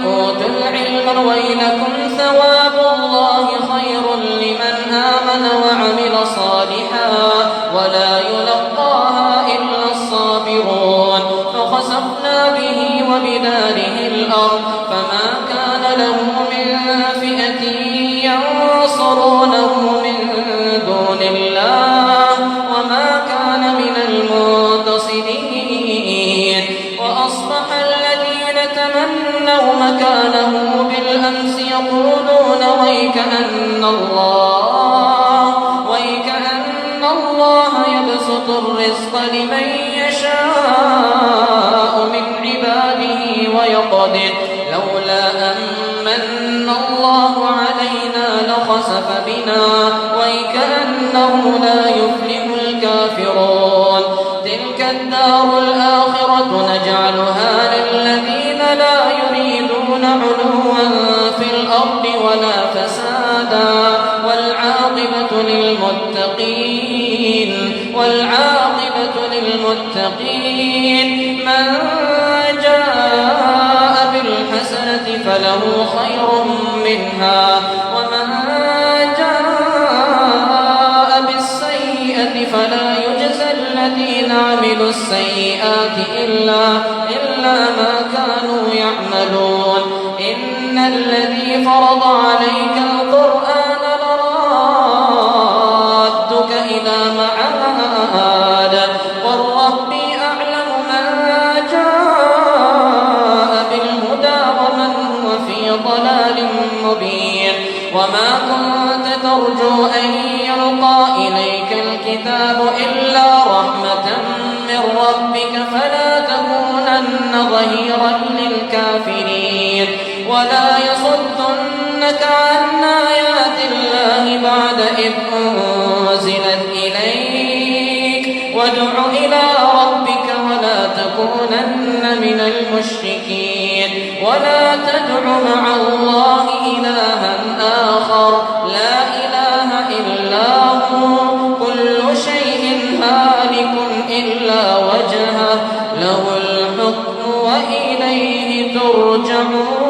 أوتوا العلم ويلكم ثواب الله خير لمن آمن وعمل صالحا ولا يلقاها إلا الصابرون فخسفنا به وبداره الأرض فما كان له من فئة ينصرونه من دون الله وما كان من المنتصرين وأصبح الذين تمنوا مكانه بالأمس يقولون ويكأن الله يبسط الرزق لمن يشاء من عباده ويقدر لولا أمن الله علينا لخسف بنا ويكأنه لا يفلح الكافرون تلك الدار الآخرة نجعلها للذين لا يريدون علوا في الأرض ولا فسادا والعاقبة للمتقين من جاء بالحسنة فله خير منها ومن جاء بالسيئة فلا يجزى الذين عملوا السيئات إلا ما كانوا يعملون إن الذي فرض عليك القرآن لرادك إلى معاد قل ربي أعلم من جاء بالهدى ومن هو في ضلال مبين وما كنت ترجو أن يلقى إليك الكتاب إلا رحمة من ربك فلا تكونن ظهيرا للكافرين ولا يصدنك عن آيات الله بعد إذ أنزلت إليك وادع إلى ربك ولا تكونن من المشركين ولا تدع مع الله إلها آخر لا إله إلا هو كل شيء هالك إلا وجهه له الحكم وإليه ترجعون